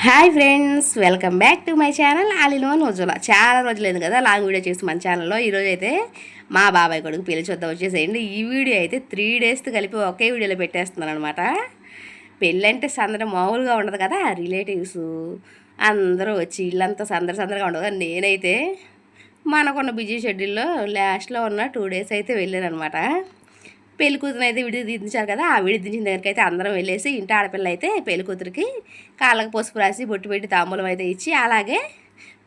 Hi friends, welcome back to my channel ఆలినోన్ ఉజ్వల. చాలా రోజులైంది కదా లాంగ్ వీడియో చేసి మన ఛానల్లో. ఈరోజు అయితే మా బాబాయ్ కొడుకు పెళ్లి చూద్దాం వచ్చేసేయండి. ఈ వీడియో అయితే 3 డేస్తో కలిపి ఒకే వీడియోలో పెట్టేస్తున్నాను అనమాట. పెళ్ళి అంటే సందడి మామూలుగా ఉండదు కదా, రిలేటివ్స్ అందరూ వచ్చి ఇల్లంతా సందడిగా ఉండదు. నేనైతే మనకున్న బిజీ షెడ్యూల్లో లాస్ట్లో ఉన్న 2 డేస్ అయితే వెళ్ళాను అనమాట. పెళ్లి కూతురు అయితే విడి దించారు కదా, ఆ విడి దించిన దగ్గరికి అయితే అందరం వెళ్ళేసి ఇంటి ఆడపిల్ల అయితే పెళ్లి కూతురికి కాళ్ళకు పసుపు రాసి బొట్టు పెట్టి తాంబూలం అయితే ఇచ్చి, అలాగే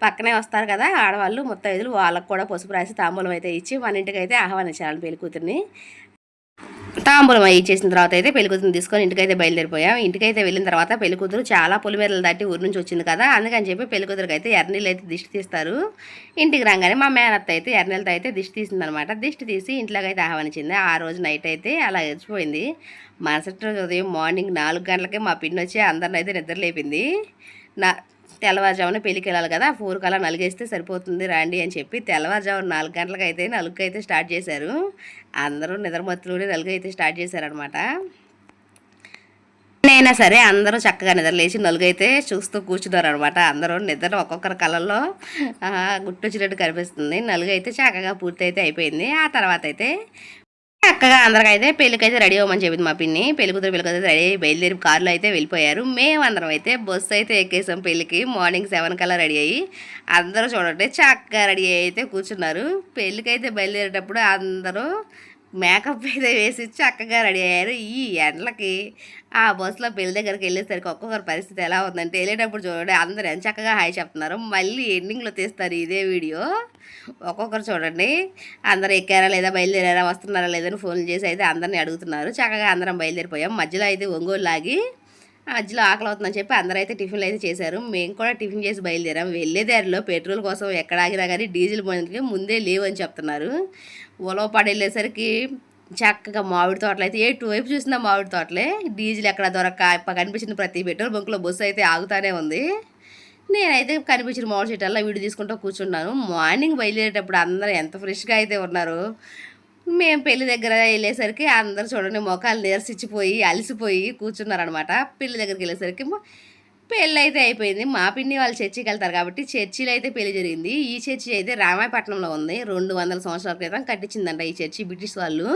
పక్కనే వస్తారు కదా ఆడవాళ్ళు ముత్తైదులు, వాళ్ళకు కూడా పసుపు రాసి తాంబూలం అయితే ఇచ్చి మన ఇంటికి అయితే ఆహ్వానించాలి పెళ్లి కూతురిని. తాంబూలం ఇచ్చేసిన తర్వాత అయితే పెళ్లికూతురుని తీసుకొని ఇంటికైతే బయలుదేరిపోయాం. ఇంటికైతే వెళ్ళిన తర్వాత పెళ్లికూతురు చాలా పొలిమేరలు దాటి ఊరి నుంచి వచ్చింది కదా, అందుకని చెప్పి పెళ్లికూతురికి అయితే ఎర్రనీళ్ళు అయితే దిష్టి తీస్తారు. ఇంటికి రాగానే మా మేనత్త అయితే ఎర్రనీళ్ళతో అయితే దిష్టి తీసిందనమాట. దిష్టి తీసి ఇంట్లోకి అయితే ఆహ్వానించింది. ఆ రోజు నైట్ అయితే అలా గడిచిపోయింది. మరుసటి రోజు ఉదయం మార్నింగ్ 4 గంటలకే మా పిన్ని వచ్చి అందరిని అయితే నిద్ర లేపింది. నా తెల్లవారుజామున పెళ్ళికి వెళ్ళాలి కదా, 4 కల్లా నలుగేస్తే సరిపోతుంది రాండి అని చెప్పి తెల్లవారుజామున 4 గంటలకు అయితే నలుగుకి అయితే స్టార్ట్ చేశారు. అందరూ నిద్రమత్తులోనే నలుగు అయితే స్టార్ట్ చేశారనమాట. అయినా సరే అందరూ చక్కగా నిద్రలేచి నలుగైతే చూస్తూ కూర్చున్నారు అనమాట. అందరూ నిద్ర ఒక్కొక్కరి కళ్ళల్లో గుట్టొచ్చినట్టు కనిపిస్తుంది. నలుగు అయితే చక్కగా పూర్తి అయితే అయిపోయింది. ఆ తర్వాత అయితే చక్కగా అందరికైతే పెళ్ళికైతే రెడీ అవ్వమని చెప్పింది మా పిన్ని. పెళ్ళికూతురు పెళ్ళికైతే రెడీ అయ్యి బయలుదేరి కారులో అయితే వెళ్ళిపోయారు. మేమందరం అయితే బస్సు అయితే ఎక్కేసాం. పెళ్ళికి మార్నింగ్ 7 కల్లా రెడీ అయ్యి అందరూ చూడండి చక్కగా రెడీ అయ్యి అయితే కూర్చున్నారు. పెళ్ళికైతే బయలుదేరేటప్పుడు అందరూ మేకప్ అయితే వేసి చక్కగా రెడీ అయ్యారు. ఈ ఎండలకి ఆ బస్సులో పెళ్లి దగ్గరికి వెళ్ళేసరికి ఒక్కొక్కరి పరిస్థితి ఎలా ఉందంటే, వెళ్ళేటప్పుడు చూడండి అందరూ ఎంత చక్కగా హాయ్ చెప్తున్నారు. మళ్ళీ ఎండింగ్లో తీస్తారు ఇదే వీడియో. ఒక్కొక్కరు చూడండి అందరూ ఎక్కారా లేదా, బయలుదేరారా, వస్తున్నారా లేదని ఫోన్లు చేసి అయితే అందరినీ అడుగుతున్నారు. చక్కగా అందరం బయలుదేరిపోయాం. మధ్యలో అయితే ఒంగోలు లాగి మధ్యలో ఆకలి అవుతుందని చెప్పి అందరూ అయితే టిఫిన్లు అయితే చేశారు. మేము కూడా టిఫిన్ చేసి బయలుదేరాం. వెళ్ళే దారిలో పెట్రోల్ కోసం ఎక్కడ ఆగినా కానీ డీజిల్ బండ్కి ముందే లేవని చెప్తున్నారు. ఉలవపాడు వెళ్ళేసరికి చక్కగా మామిడి తోటలు అయితే ఎటువైపు చూసినా మామిడి తోటలే. డీజిల్ ఎక్కడ దొరక్క కనిపించిన ప్రతి పెట్రోల్ బంకులో బస్సు అయితే ఆగుతానే ఉంది. నేనైతే కనిపించిన మామిడి చెట్లలో వీడియో తీసుకుంటూ కూర్చున్నాను. మార్నింగ్ బయలుదేరేటప్పుడు అందరూ ఎంత ఫ్రెష్గా అయితే ఉన్నారు. మేము పెళ్లి దగ్గర వెళ్ళేసరికి అందరూ చూడండి మొఖాలు నీరసించిపోయి అలసిపోయి కూర్చున్నారనమాట. పెళ్లి దగ్గరికి వెళ్ళేసరికి పెళ్ళి అయితే అయిపోయింది. మా పిన్ని వాళ్ళు చర్చికి వెళ్తారు కాబట్టి చర్చిలో అయితే పెళ్లి జరిగింది. ఈ చర్చి అయితే రామాయపట్నంలో ఉంది. 200 సంవత్సరాల క్రితం కట్టించిందంట ఈ చర్చి బ్రిటిష్ వాళ్ళు.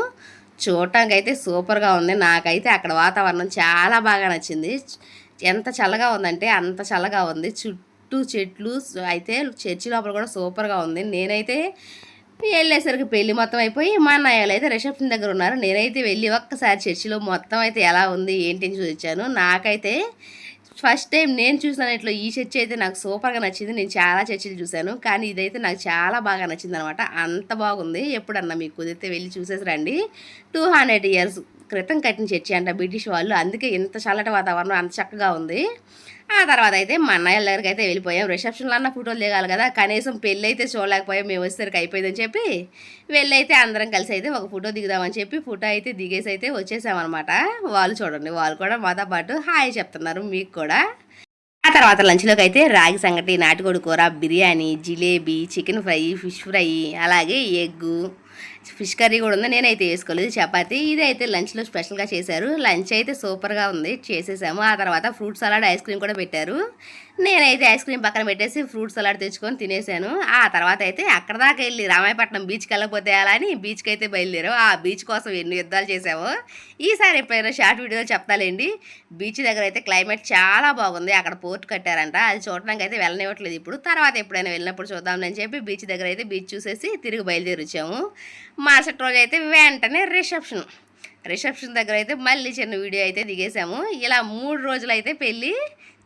చూడటానికి అయితే సూపర్గా ఉంది. నాకైతే అక్కడ వాతావరణం చాలా బాగా నచ్చింది. ఎంత చల్లగా ఉందంటే అంత చల్లగా ఉంది. చుట్టూ చెట్లు అయితే చర్చి లోపల కూడా సూపర్గా ఉంది. నేనైతే వెళ్ళేసరికి పెళ్ళి మొత్తం అయిపోయి మా అన్నయ్యలు అయితే రిసెప్షన్ దగ్గర ఉన్నారు. నేనైతే వెళ్ళి ఒక్కసారి చర్చిలో మొత్తం అయితే ఎలా ఉంది ఏంటి అని చూపించాను. నాకైతే ఫస్ట్ టైం నేను చూసిన ఇట్లా ఈ చర్చి అయితే నాకు సూపర్గా నచ్చింది. నేను చాలా చర్చిలు చూశాను, కానీ ఇదైతే నాకు చాలా బాగా నచ్చింది అనమాట. అంత బాగుంది. ఎప్పుడన్నా మీకు కుదిరితే వెళ్ళి చూసేసి రండి. 200 years క్రితం కట్టిన చర్చి అంట బ్రిటిష్ వాళ్ళు, అందుకే ఇంత చల్లటి వాతావరణం అంత చక్కగా ఉంది. ఆ తర్వాత అయితే మా అన్నయ్యల దగ్గరికి అయితే వెళ్ళిపోయాం. రిసెప్షన్లో అన్న ఫోటోలు దిగాలి కదా, కనీసం పెళ్ళి అయితే చూడలేకపోయాం. మేము వచ్చేసరికి అయిపోయిందని చెప్పి వెళ్ళి అయితే అందరం కలిసి అయితే ఒక ఫోటో దిగుదామని చెప్పి ఫోటో అయితే దిగేసి అయితే వచ్చేసామన్నమాట. వాళ్ళు చూడండి వాళ్ళు కూడా మాతో పాటు హాయ్ చెప్తున్నారు మీకు కూడా. ఆ తర్వాత లంచ్లోకి అయితే రాగి సంగటి, నాటుకోడి కూర, biryani, jalebi, chicken fry, fish fry, అలాగే ఎగ్గు, ఫిష్ కర్రీ కూడా ఉంది. నేనైతే వేసుకోలేదు. చపాతి ఇదైతే లంచ్లో స్పెషల్గా చేశారు. లంచ్ అయితే సూపర్గా ఉంది, చేసేసాము. ఆ తర్వాత ఫ్రూట్ సలాడ్, ఐస్ క్రీమ్ కూడా పెట్టారు. నేనైతే ఐస్ క్రీమ్ పక్కన పెట్టేసి ఫ్రూట్ సలాడ్ తెచ్చుకొని తినేసాను. ఆ తర్వాత అయితే అక్కడ దాకా వెళ్ళి రామాయపట్నం బీచ్కి వెళ్ళకపోతే అలా అని బీచ్కి అయితే బయలుదేరాం. ఆ బీచ్ కోసం ఎన్ని యుద్ధాలు చేసామో ఈసారి ఎప్పుడైనా షార్ట్ వీడియోలో చెప్తాలేండి. బీచ్ దగ్గర అయితే క్లైమేట్ చాలా బాగుంది. అక్కడ పోర్ట్ కట్టారంట, అది చూడడానికి అయితే వెళ్ళనివ్వట్లేదు ఇప్పుడు. తర్వాత ఎప్పుడైనా వెళ్ళినప్పుడు చూద్దామని చెప్పి బీచ్ దగ్గర అయితే బీచ్ చూసేసి తిరిగి బయలుదేరి వచ్చాము. మరుసటి రోజు అయితే వెంటనే రిసెప్షన్ దగ్గర అయితే మళ్ళీ చిన్న వీడియో అయితే దిగేసాము. ఇలా 3 రోజులు అయితే పెళ్ళి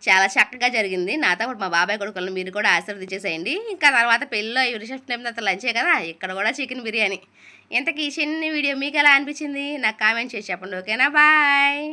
చాలా చక్కగా జరిగింది. నాతో పాటు మా బాబాయ్ కొడుకులను మీరు కూడా ఆశీర్వదించేసేయండి. ఇంకా తర్వాత పెళ్ళిలో రిసెప్షన్ టైం తర్వాత లంచే కదా, ఇక్కడ కూడా చికెన్ బిర్యానీ. ఇంతకీ ఈ చిన్న వీడియో మీకు ఎలా అనిపించింది నాకు కామెంట్ చేసి చెప్పండి. ఓకేనా, బాయ్.